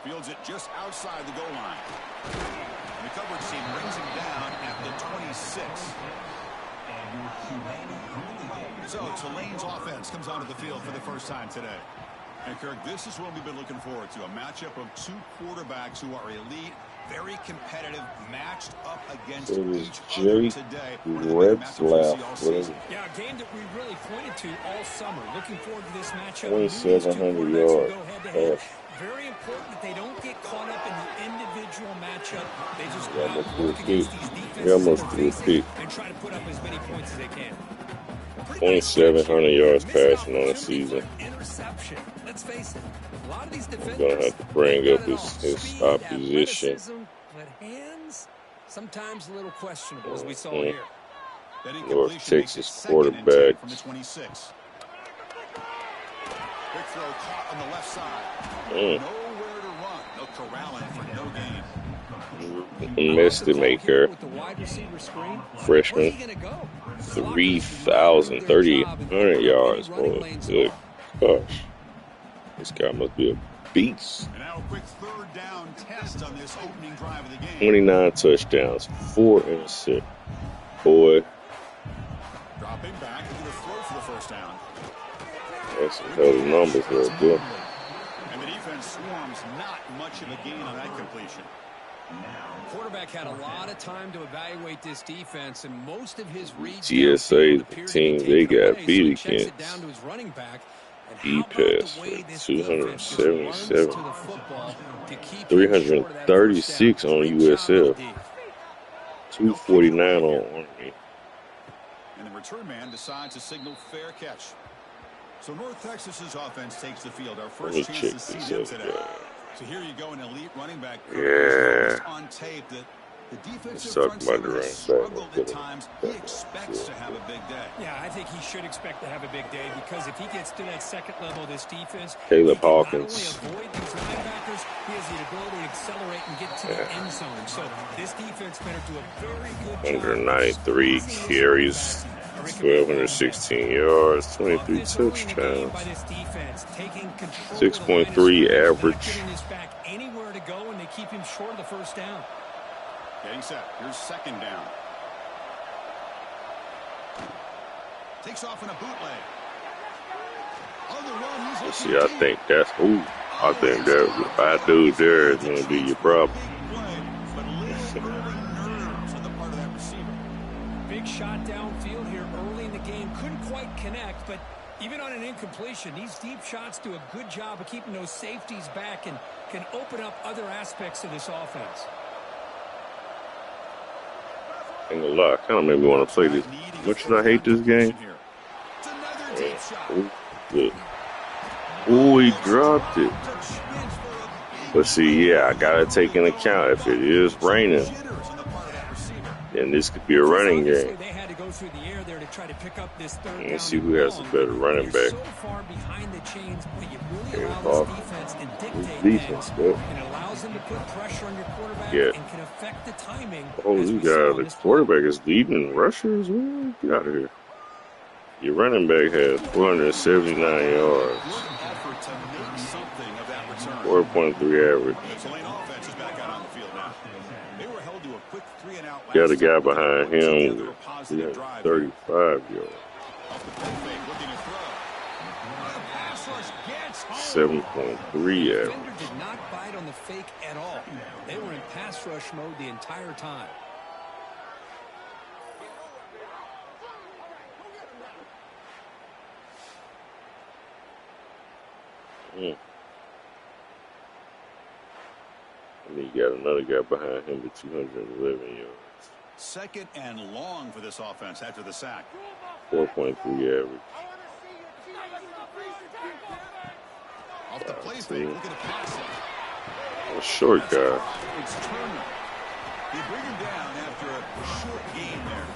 Fields it just outside the goal line. And the coverage team brings him down at the 26. So Tulane's offense comes onto the field for the first time today. And Kirk, this is what we've been looking forward to, a matchup of two quarterbacks who are elite, very competitive, matched up against each other today. Yeah, a game that we really pointed to all summer. Looking forward to this matchup. 2,700 yards. Very important that they don't get caught up in the individual matchup. They just go out and work against these defenses and try to put up as many points as they can. 2,700 yards passing on the season. Interception. Let's face it, a lot of these defenders going to have to bring up his opposition. But hands, sometimes a little questionable, as we saw here. North Texas quarterback. From the 26. Big throw caught on the left side. Nowhere to run. No corralling for no gain. Misdemeanor. Freshman. 3,300 yards. Boy, good gosh. This guy must be a beast. And now a quick third down test on this opening drive of the game. 29 touchdowns, 4 interceptions. Boy. Dropping back into the throw for the first down. That's some hell of numbers right there. And the defense swarms not much of a gain on that completion. Quarterback had a lot of time to evaluate this defense, and most of his reads. GSA, the team they got beat against. He passed for 277. 336 on USF. 249 on Army. And the return man decides to signal fair catch. So North Texas's offense takes the field. Our first chance to see them today. So here you go, an elite running back. Yeah. On tape that the defensive front seven has struggled at times. He expects to have a big day. Yeah, I think he should expect to have a big day because if he gets to that second level of this defense, Caleb Hawkins. Not only avoid these linebackers, he has the ability to accelerate and get to the end zone. So this defense better do a very good job. 193 carries. 1,216 yards, 23 touchdowns, 6.3 average. Anywhere to go, and they keep him short of the first down. Getting set. Here's second down. Takes off in a bootleg. On the run, he's see, I think that's I think that dude there is going to be your problem. Big shot downfield here early in the game. Couldn't quite connect, but even on an incompletion, these deep shots do a good job of keeping those safeties back and can open up other aspects of this offense. Ain't gonna lie, kind of made me want to play this. Much did I hate this game? Oh, he dropped it. But see, yeah, I gotta take into account if it is raining, then this could be a running game. Let's see who has a better running back. Defense, yeah. Oh, you got the quarterback is leading rushers. Well, get out of here. Your running back has 479 yards, 4.3 average. Got a guy behind him with 335 yards. 7.3 average. Did not bite on the fake at all. They were in pass rush mode the entire time. And then you got another guy behind him with 211 yards. Second and long for this offense after the sack. 4.3 average. Off the play fake, look at the pass. A short guy. It's Turner. They bring him down after a short game there.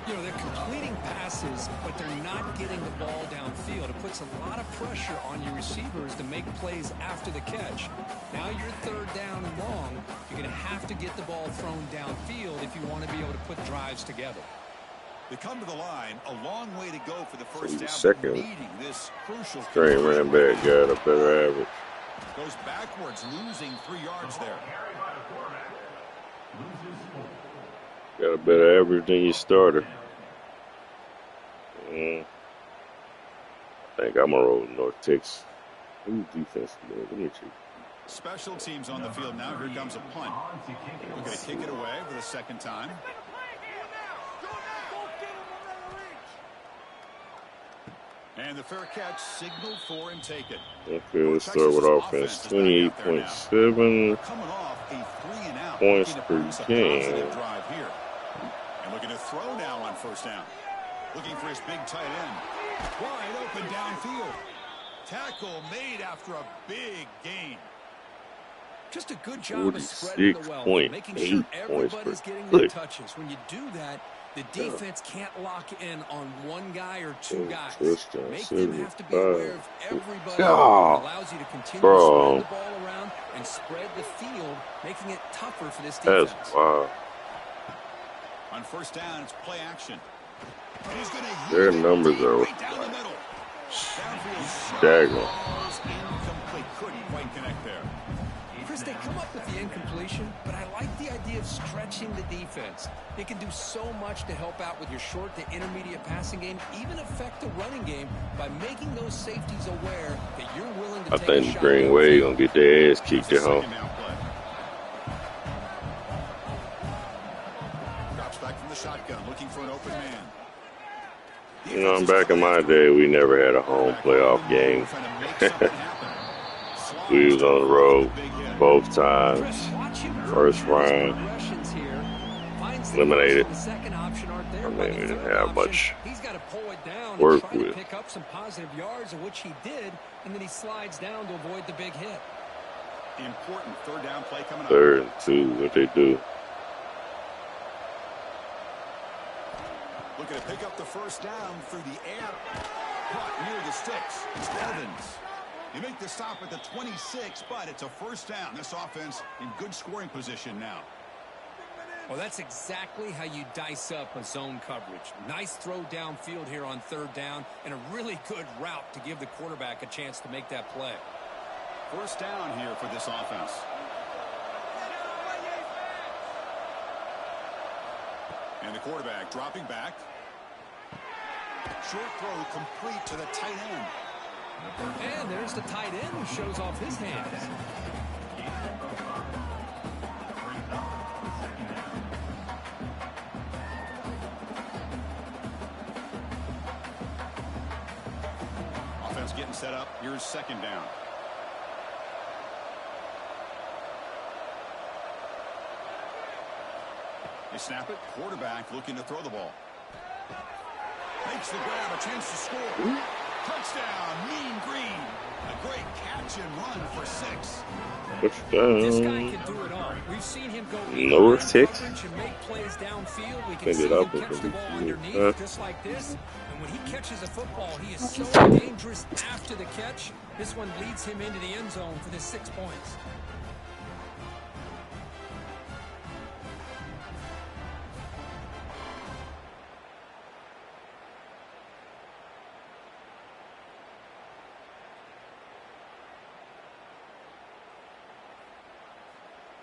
You know, they're completing passes, but they're not getting the ball downfield. It puts a lot of pressure on your receivers to make plays after the catch. Now you're third down and long. You're going to have to get the ball thrown downfield if you want to be able to put drives together. They come to the line, a long way to go for the first down. Second This crucial string running back got a better average. Goes backwards, losing 3 yards there. Got a better average than your starter. I think I'm gonna roll North Texas. Who's defense? Let me check. Special teams on the field now. Here comes a punt. We're going to kick it away for the second time. And the fair catch signaled for and taken. Okay, let's start with offense. 28.7 points per game. Drive here. And looking to throw now on first down. Looking for his big tight end. Wide open downfield. Tackle made after a big gain. Just a good job of spreading the wealth, making sure everybody's getting their touches. When you do that, the defense can't lock in on one guy or two guys. Make them have to be aware of everybody. It allows you to continue to spread the ball around and spread the field, making it tougher for this defense. That's wow. On first down, it's play action. Their numbers are right down the middle. staggering. Incomplete. Couldn't quite connect there. Chris, they come up with the incompletion, but I like the idea of stretching the defense. They can do so much to help out with your short to intermediate passing game, even affect the running game by making those safeties aware that you're willing to take a shot. I think Green Wave gonna get their ass kicked at home. Drops back from the shotgun, looking for an open man. You know, back in my day, we never had a home playoff game. We was on the road both times. First round, eliminated. I mean, we didn't have much work with. Pick up some positive yards, of which he did, and then he slides down to avoid the big hit. Important third down play coming up. 3rd and 2, what they do. Looking to pick up the first down through the air. Caught near the sticks. It's Evans. You make the stop at the 26, but it's a first down. This offense in good scoring position now. Well, that's exactly how you dice up a zone coverage. Nice throw downfield here on 3rd down, and a really good route to give the quarterback a chance to make that play. First down here for this offense. And the quarterback dropping back. Short throw complete to the tight end. And there's the tight end who shows off his hands. Offense getting set up. Here's 2nd down. They snap it. Quarterback looking to throw the ball. Makes the grab. A chance to score. Touchdown, Mean Green. A great catch and run for 6. This guy can do it all. We've seen him go North Texas and make plays downfield. We can see him catch the ball underneath just like this. And when he catches a football, he is so dangerous after the catch. This one leads him into the end zone for the 6 points.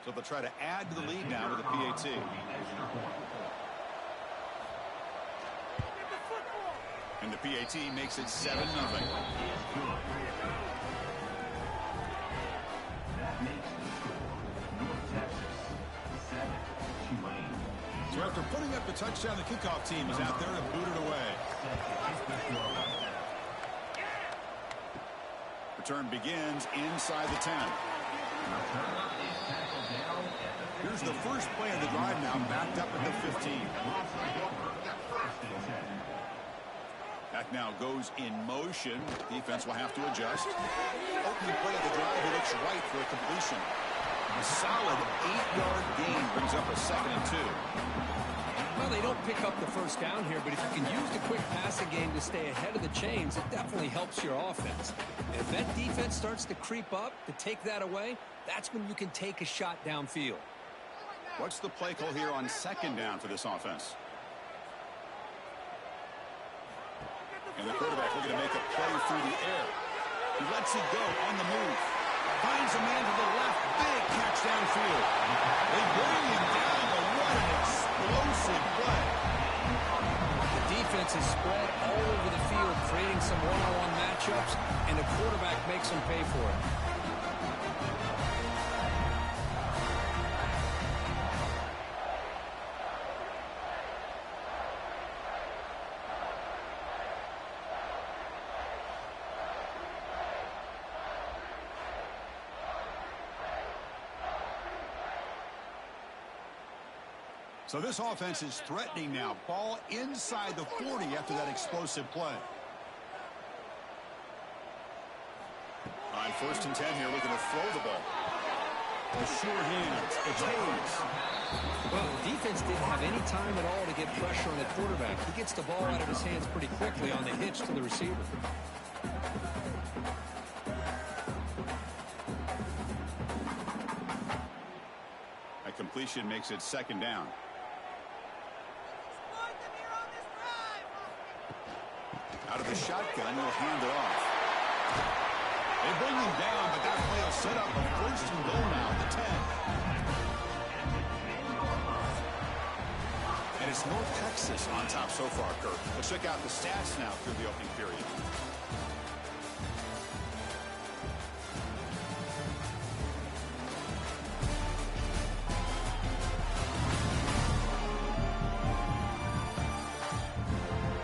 So they'll try to add to the lead now with a PAT. And the PAT makes it 7-0. So after putting up the touchdown, the kickoff team is out there to boot it away. Return begins inside the 10. Here's the first play of the drive now, backed up at the 15. Back now goes in motion. Defense will have to adjust. Opening play of the drive, he looks right for a completion. A solid 8-yard gain brings up a 2nd and 2. Well, they don't pick up the first down here, but if you can use the quick passing game to stay ahead of the chains, it definitely helps your offense. And if that defense starts to creep up to take that away, that's when you can take a shot downfield. What's the play call here on 2nd down for this offense? And the quarterback looking to make a play through the air. He lets it go on the move. Finds a man to the left. Big catch downfield. They bring him down, but what an explosive play. The defense is spread all over the field, creating some one-on-one matchups, and the quarterback makes them pay for it. So this offense is threatening now. Ball inside the 40 after that explosive play. On 1st and 10 here, looking to throw the ball. The sure hands. It's Hayes. Well, the defense didn't have any time at all to get pressure on the quarterback. He gets the ball out of his hands pretty quickly on the hitch to the receiver. A completion makes it 2nd down. Out of the shotgun, he'll hand it off. They bring him down, but that play will set up a 1st and goal now at the 10. And it's North Texas on top so far, Kirk. Let's check out the stats now through the opening period.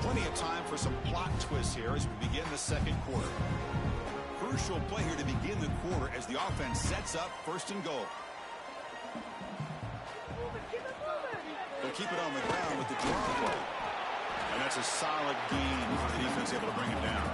Plenty of time for some plot twists here as we begin the 2nd quarter. Crucial play here to begin the quarter as the offense sets up 1st and goal. They'll keep it on the ground with the draw play. And that's a solid gain for the defense able to bring him down.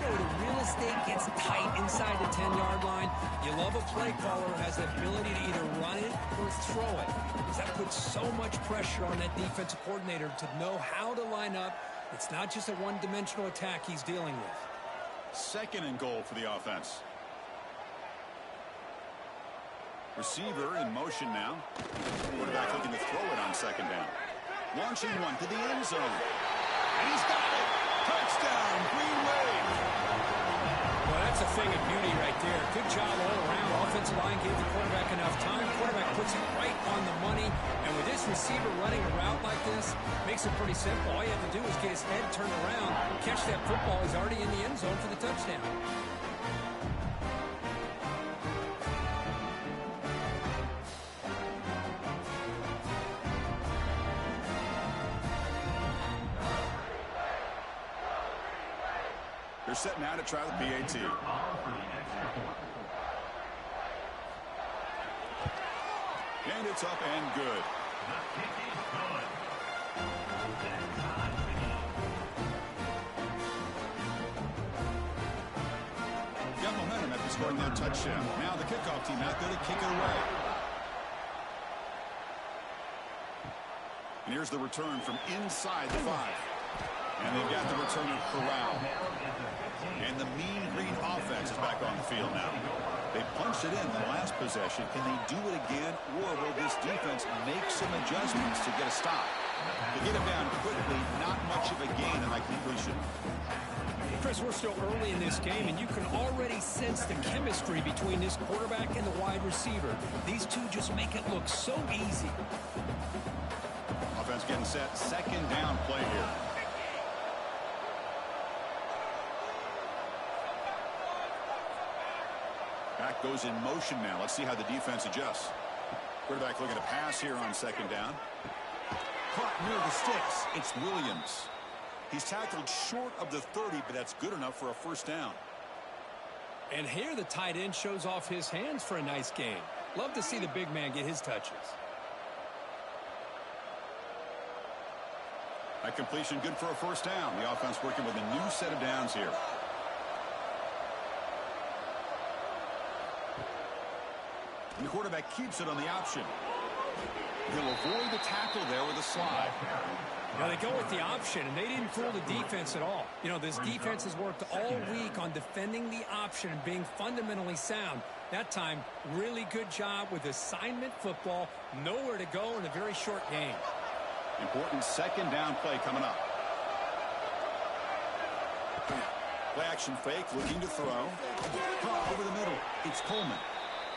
The real estate gets tight inside the 10-yard line. You love a play caller who has the ability to either run it or throw it. Because that puts so much pressure on that defensive coordinator to know how to line up. It's not just a one-dimensional attack he's dealing with. 2nd and goal for the offense. Receiver in motion now. Quarterback looking to throw it on 2nd down. Launching one to the end zone. And he's got it. Touchdown, Green Wave. Well, that's a thing of beauty right there. Good job all around. Offensive line gave the quarterback enough time. Quarterback puts it right on the money. And with this receiver running a route like this, makes it pretty simple. All you have to do is get his head turned around, catch that football. He's already in the end zone for the touchdown. They're set now to try the PAT. And it's up and good. Got momentum after scoring that touchdown. Now the kickoff team out there to kick it away. And here's the return from inside the 5. And they've got the return of Corral. And the Mean Green offense is back on the field now. They punched it in the last possession. Can they do it again? Or will this defense make some adjustments to get a stop? To get him down quickly, not much of a gain in that completion. Chris, we're still early in this game, and you can already sense the chemistry between this quarterback and the wide receiver. These two just make it look so easy. Offense getting set. 2nd down play here. Back goes in motion now. Let's see how the defense adjusts. Quarterback looking to pass here on 2nd down. Caught near the sticks. It's Williams. He's tackled short of the 30, but that's good enough for a 1st down. And here the tight end shows off his hands for a nice game. Love to see the big man get his touches. That completion good for a 1st down. The offense working with a new set of downs here. And the quarterback keeps it on the option. He'll avoid the tackle there with a slide. Now they go with the option, and they didn't fool the defense at all. You know, this defense has worked all week on defending the option and being fundamentally sound. That time, really good job with assignment football. Nowhere to go in a very short game. Important 2nd down play coming up. Play action fake, looking to throw. Over the middle, it's Coleman.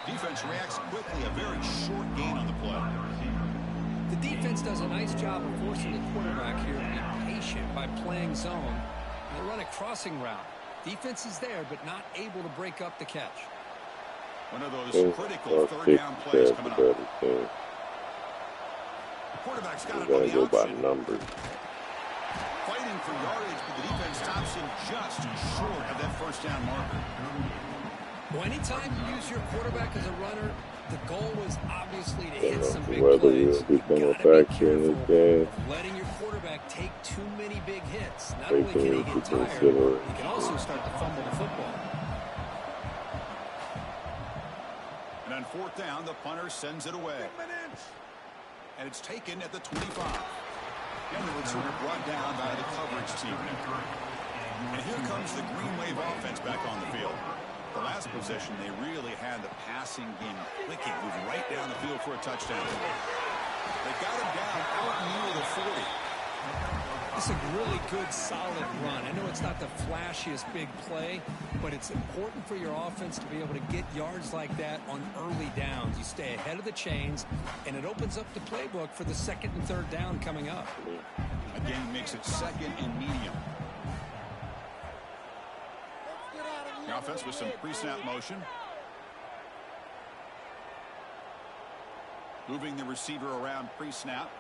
Defense reacts quickly, a very short gain on the play. The defense does a nice job of forcing the quarterback here to be patient by playing zone. They run a crossing route. Defense is there, but not able to break up the catch. One of those critical third down plays coming up. The quarterback's got it on the outside. Numbers. Fighting for yardage, but the defense stops him just short of that first down marker. Well, anytime you use your quarterback as a runner, the goal was obviously to hit some big Whether plays. you'll become a factor in this game. Letting your quarterback take too many big hits. Not only can he get tired, he can also start to fumble the football. And on fourth down, the punter sends it away. And it's taken at the 25. And the returner brought down by the coverage team. And here comes the Green Wave offense back on the field. The last possession, they really had the passing game clicking, moving right down the field for a touchdown. They got him down out near the 40. It's a really good, solid run. I know it's not the flashiest big play, but it's important for your offense to be able to get yards like that on early downs. You stay ahead of the chains, and it opens up the playbook for the second and third down coming up. Again, makes it second and medium. The offense with some pre-snap motion. Moving the receiver around pre-snap.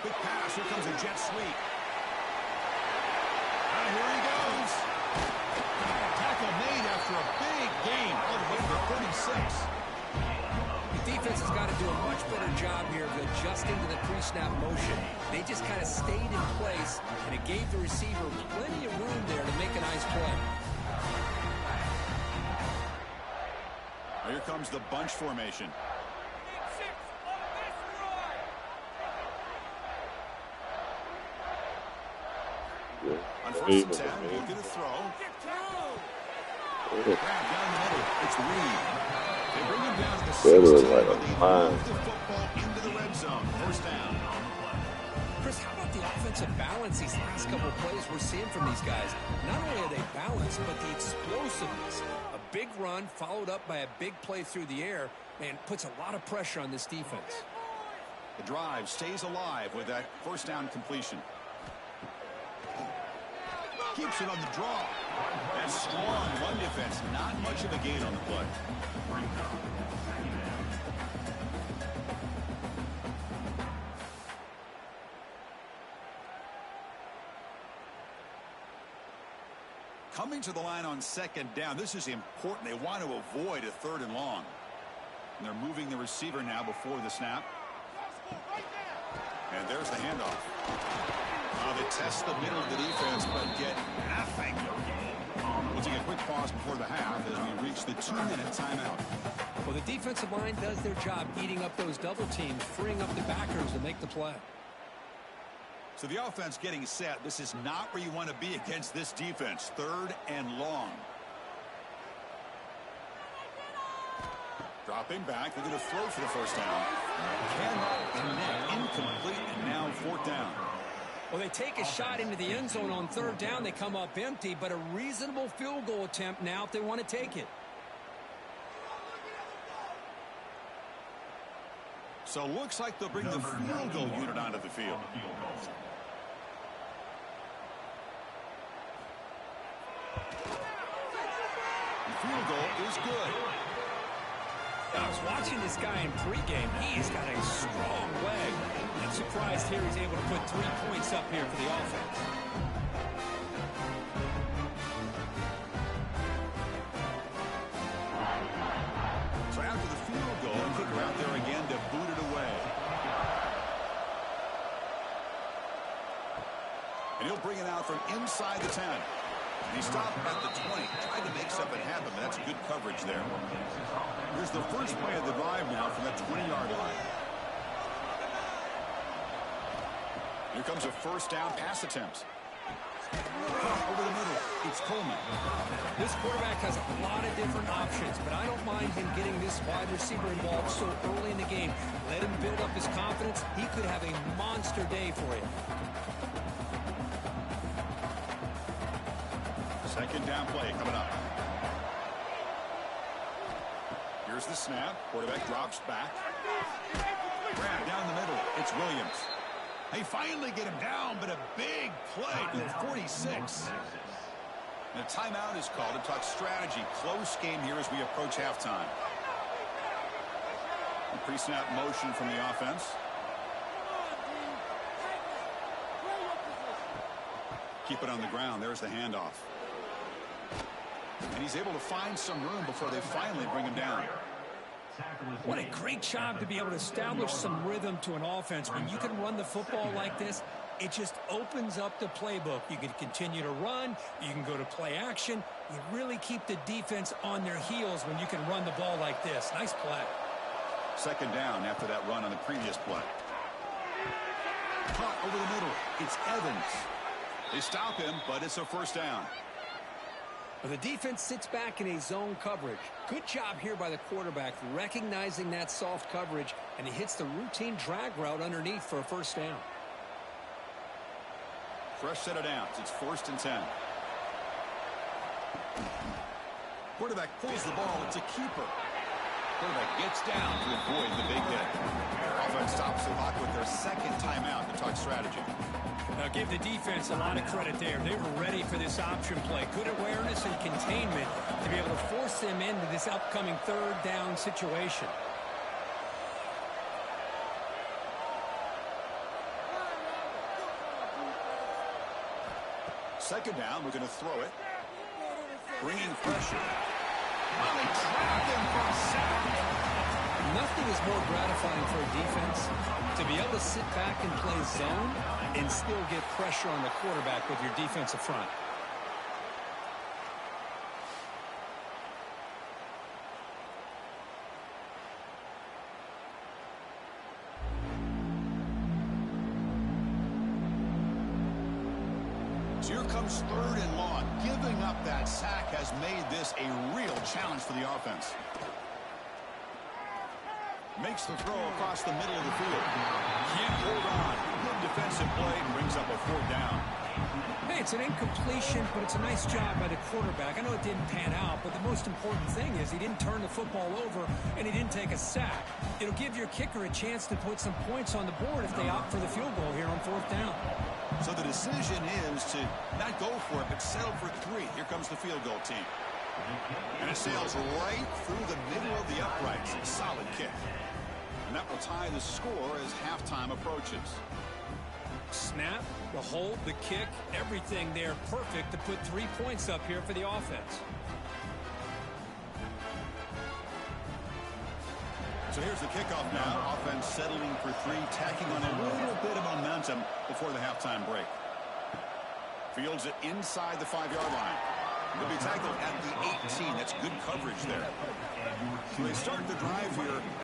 Quick pass. Here comes a jet sweep. And here he goes. Tackle made after a big gain all the way to the 36. The defense has got to do a much better job here of adjusting to the pre-snap motion. They just kind of stayed in place, and it gave the receiver plenty of room there to make a nice play. Here comes the bunch formation. On first and 10, looking to throw. Grab down the middle. It's Reed. They bring him down to the 16, but they move the football into the red zone. First down. Chris, how about the offensive balance these last couple of plays we're seeing from these guys? Not only are they balanced, but the explosiveness. A big run followed up by a big play through the air, man, puts a lot of pressure on this defense. The drive stays alive with that first down completion. Keeps it on the draw. That strong run defense, not much of a gain on the play. Coming to the line on second down, this is important. They want to avoid a third and long. And they're moving the receiver now before the snap. And there's the handoff. They test the middle of the defense, but get nothing. We'll take a quick pause before the half as we reach the 2-minute timeout. Well, the defensive line does their job eating up those double teams, freeing up the backers to make the play. So the offense getting set. This is not where you want to be against this defense. Third and long. Dropping back. They're going to throw for the first down. Cannot connect. Incomplete. And now fourth down. Well, they take a shot into the end zone on third down. They come up empty, but a reasonable field goal attempt now if they want to take it. So looks like they'll bring the field goal unit onto the field. The field goal is good. I was watching this guy in pregame. He's got a strong leg. I'm surprised here he's able to put 3 points up here for the offense. So after the field goal, a kicker out there again to boot it away. And he'll bring it out from inside the 10. And he stopped at the 20, tried to make something happen, but that's good coverage there. Here's the first play of the drive now from that 20-yard line. Here comes a first down pass attempt. Over the middle, it's Coleman. This quarterback has a lot of different options, but I don't mind him getting this wide receiver involved so early in the game. Let him build up his confidence. He could have a monster day for you. Second down play coming up. Here's the snap. Quarterback drops back. Grab down the middle. It's Williams. They finally get him down, but a big play to the 46. And a timeout is called to talk strategy. Close game here as we approach halftime. A pre-snap motion from the offense. Keep it on the ground. There's the handoff. And he's able to find some room before they finally bring him down. What a great job to be able to establish some rhythm to an offense. When you can run the football like this, it just opens up the playbook. You can continue to run. You can go to play action. You really keep the defense on their heels when you can run the ball like this. Nice play. Second down after that run on the previous play. Caught over the middle. It's Evans. They stop him, but it's a first down. Well, the defense sits back in a zone coverage. Good job here by the quarterback recognizing that soft coverage, and he hits the routine drag route underneath for a first down. Fresh set of downs. It's 1st and 10. Quarterback pulls the ball. It's a keeper. Quarterback gets down to avoid the big hit. Offense stops the clock with their second timeout to talk strategy. Now give the defense a lot of credit there. They were ready for this option play. Good awareness and containment to be able to force them into this upcoming third down situation. Second down, we're going to throw it. Bringing pressure. Well, they trapped him for a sack. Nothing is more gratifying for a defense to be able to sit back and play zone and still get pressure on the quarterback with your defensive front. So here comes 3rd and long. Giving up that sack has made this a real challenge for the offense. Makes the throw across the middle of the field. Can't hold on. Good defensive play and brings up a 4th down. Hey, it's an incompletion, but it's a nice job by the quarterback. I know it didn't pan out, but the most important thing is he didn't turn the football over and he didn't take a sack. It'll give your kicker a chance to put some points on the board if they opt for the field goal here on 4th down. So the decision is to not go for it, but settle for 3. Here comes the field goal team. And it sails right through the middle of the uprights. A solid kick. And that will tie the score as halftime approaches. Snap, the hold, the kick, everything there perfect to put 3 points up here for the offense. So here's the kickoff now. Offense settling for 3, tacking on a little bit of momentum before the halftime break. Fields it inside the 5-yard line. He'll be tackled at the 18. That's good coverage there. So they start the drive here.